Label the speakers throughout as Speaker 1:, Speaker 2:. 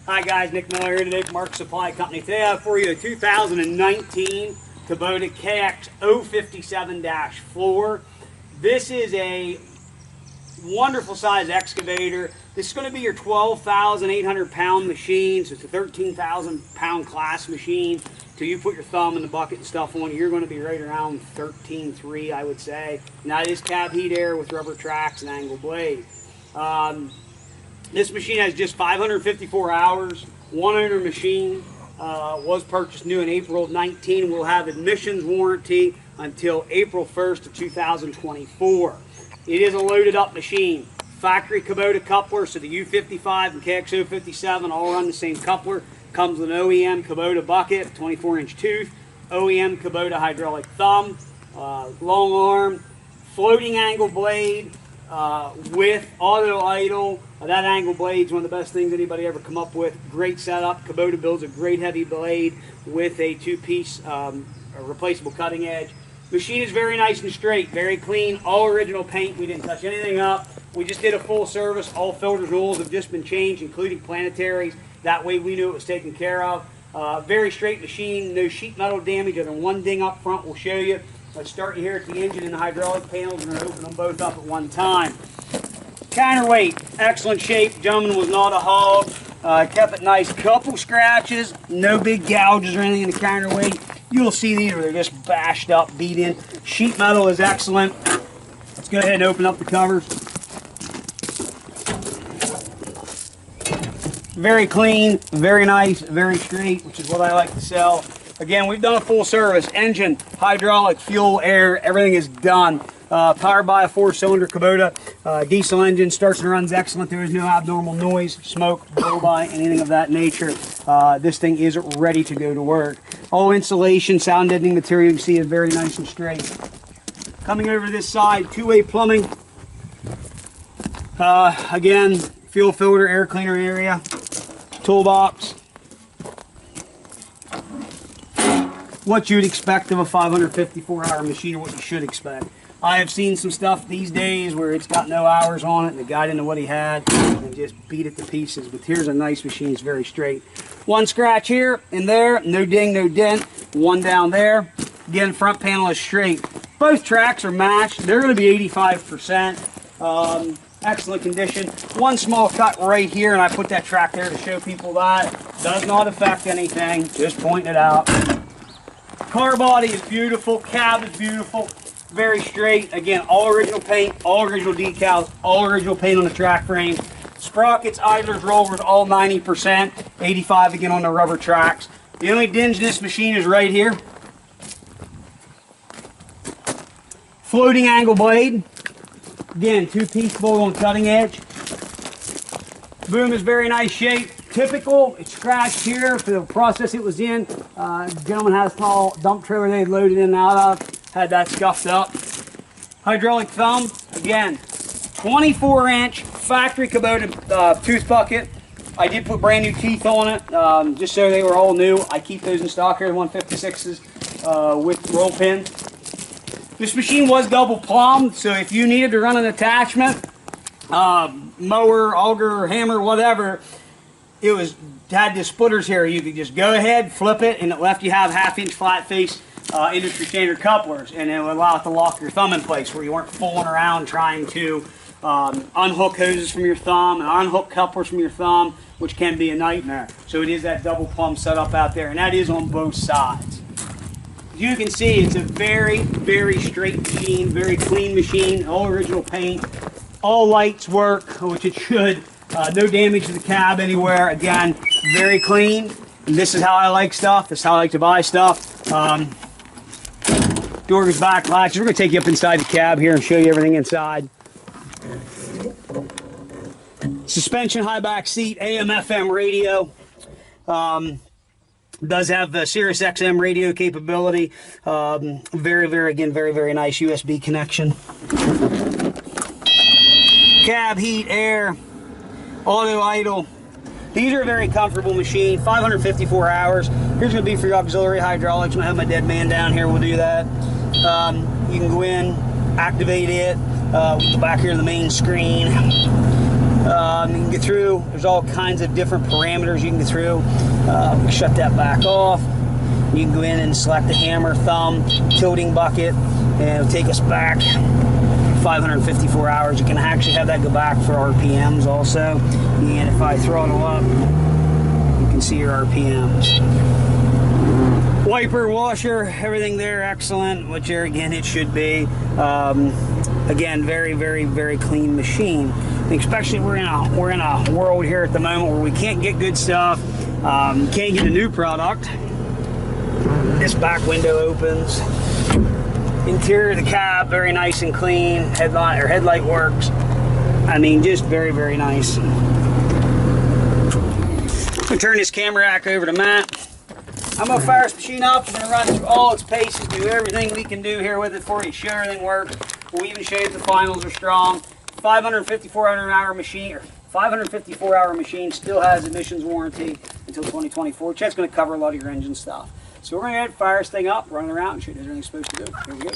Speaker 1: Hi guys, Nick Miller here today from Mark Supply Company. Today I have for you a 2019 KUBOTA KX057-4. This is a wonderful size excavator. This is going to be your 12,800 pound machine, so it's a 13,000 pound class machine. Till you put your thumb in the bucket and stuff on it, you're going to be right around 13.3, I would say. Now it is cab heat air with rubber tracks and angle blade. This machine has just 554 hours, one owner machine, was purchased new in April of 19. Will have admissions warranty until April 1st of 2024. It is a loaded up machine. Factory Kubota coupler, so the U55 and KX057 all run the same coupler. Comes with an OEM Kubota bucket, 24-inch tooth, OEM Kubota hydraulic thumb, long arm, floating angle blade, with auto idle. That angle blade is one of the best things anybody ever come up with. Great setup. Kubota builds a great heavy blade with a two-piece replaceable cutting edge. Machine is very nice and straight, very clean, all original paint. We didn't touch anything up. We just did a full service. All filters and oils have just been changed, including planetaries. That way we knew it was taken care of. Very straight machine, no sheet metal damage other than one ding up front. We'll show you. Let's start here at the engine and the hydraulic panels. We're going to open them both up at one time. Counterweight, excellent shape. Gentleman was not a hog. Kept it nice. Couple scratches, no big gouges or anything in the counterweight. You'll see these where they're just bashed up, beat in. Sheet metal is excellent. Let's go ahead and open up the covers. Very clean, very nice, very straight, which is what I like to sell. Again, we've done a full service. Engine, hydraulic, fuel, air, everything is done. Powered by a 4-cylinder Kubota diesel engine. Starts and runs excellent. There is no abnormal noise, smoke, blow by, anything of that nature. This thing is ready to go to work. All insulation, sound deadening material you can see is very nice and straight. Coming over to this side, two-way plumbing. Again, fuel filter, air cleaner area, toolbox. What you'd expect of a 554-hour machine, or what you should expect. I have seen some stuff these days where it's got no hours on it and the guy didn't know what he had and just beat it to pieces. But here's a nice machine, it's very straight. One scratch here and there, no ding, no dent. One down there. Again, front panel is straight. Both tracks are matched. They're going to be 85%. Excellent condition. One small cut right here, and I put that track there to show people that. Does not affect anything, just pointing it out. Car body is beautiful, cab is beautiful, very straight. Again, all original paint, all original decals, all original paint on the track frame. Sprockets, idlers, rollers, all 90%. 85 again on the rubber tracks. The only dinge in this machine is right here. Floating angle blade. Again, two-piece bolt on cutting edge. Boom is very nice shape. Typical, it's scratched here for the process it was in. Gentleman has a small dump trailer they had loaded in and out of. Had that scuffed up. Hydraulic thumb, again, 24-inch factory Kubota tooth bucket. I did put brand new teeth on it, just so they were all new. I keep those in stock here, 156s with roll pins. This machine was double plumbed, so if you needed to run an attachment, mower, auger, hammer, whatever, it had the splitters here. You could just go ahead, flip it, and it left you have half-inch flat face industry standard couplers, and it would allow it to lock your thumb in place where you weren't fooling around trying to unhook hoses from your thumb and unhook couplers from your thumb, which can be a nightmare. So it is that double plumb setup out there, and that is on both sides. As you can see, it's a very, very straight machine, very clean machine, all original paint, all lights work, which it should. No damage to the cab anywhere. Again, very clean. And this is how I like stuff. This is how I like to buy stuff. Door goes back, latches. We're going to take you up inside the cab here and show you everything inside. Suspension, high back seat, AM, FM radio. Does have the Sirius XM radio capability. Very, very nice USB connection. Cab heat, air, auto idle. These are a very comfortable machine. 554 hours. Here's going to be for your auxiliary hydraulics. I'm going to have my dead man down here. We'll do that. You can go in, activate it. We go back here to the main screen. You can get through. There's all kinds of different parameters you can get through. Shut that back off. You can go in and select the hammer, thumb, tilting bucket, and it'll take us back 554 hours. You can actually have that go back for RPMs also. And if I throttle up, you can see your RPMs. Wiper, washer, everything there excellent, which again it should be. Again, very, very, very clean machine. Especially we're in a world here at the moment where we can't get good stuff, can't get a new product. This back window opens. Interior of the cab, very nice and clean. Headlight works. I mean, just very, very nice. I'm gonna turn this camera rack over to Matt. I'm gonna fire this machine up. We're gonna run through all its paces, do everything we can do here with it for you, show everything works. We'll even show you if the finals are strong. 554-hour machine, or 554-hour machine, still has emissions warranty until 2024. Chet's gonna cover a lot of your engine stuff. So we're gonna go ahead and fire this thing up, run it around, and show you everything it's supposed to do. Here we go.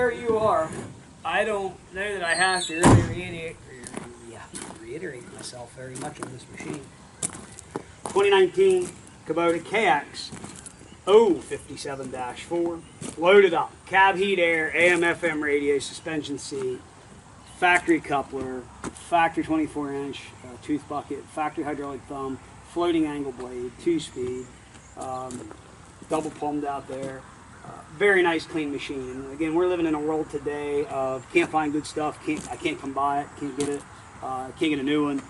Speaker 1: there you are. I don't know that I have to really reiterate myself very much on this machine. 2019 Kubota KX057-4. Loaded up. Cab heat air, AM FM radio, suspension seat, factory coupler, factory 24-inch tooth bucket, factory hydraulic thumb, floating angle blade, 2-speed, double plumbed out there. Very nice, clean machine. And again, we're living in a world today of can't find good stuff. I can't come by it. Can't get it. Can't get a new one.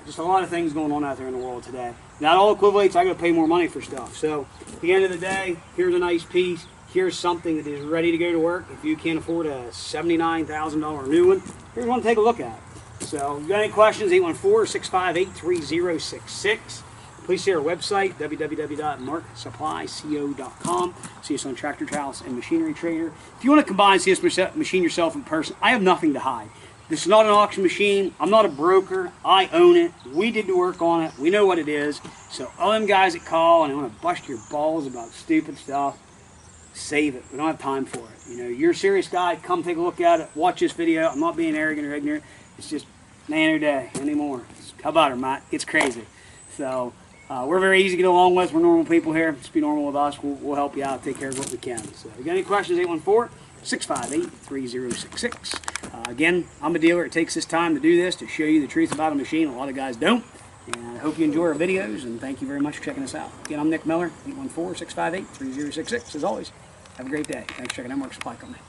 Speaker 1: Just a lot of things going on out there in the world today. Not all equivalates. I got to pay more money for stuff. So at the end of the day, here's a nice piece. Here's something that is ready to go to work. If you can't afford a $79,000 new one, here's one to take a look at. So if you got any questions, 814-658-3066. Please see our website, www.marksupplyco.com. See us on Tractor Trowels and Machinery Trader. If you want to come by and see us machine yourself in person, I have nothing to hide. This is not an auction machine. I'm not a broker. I own it. We did the work on it. We know what it is. So all them guys that call and they want to bust your balls about stupid stuff, save it. We don't have time for it. You know, you're a serious guy, come take a look at it. Watch this video. I'm not being arrogant or ignorant. It's just man or day anymore. How about her, Matt? It's crazy. So we're very easy to get along with. We're normal people here. Just be normal with us. We'll help you out, take care of what we can. So if you got any questions, 814-658-3066. Again, I'm a dealer. It takes this time to do this, to show you the truth about a machine. A lot of guys don't. And I hope you enjoy our videos, and thank you very much for checking us out. Again, I'm Nick Miller, 814-658-3066. As always, have a great day. Thanks for checking out Mark Supply Company.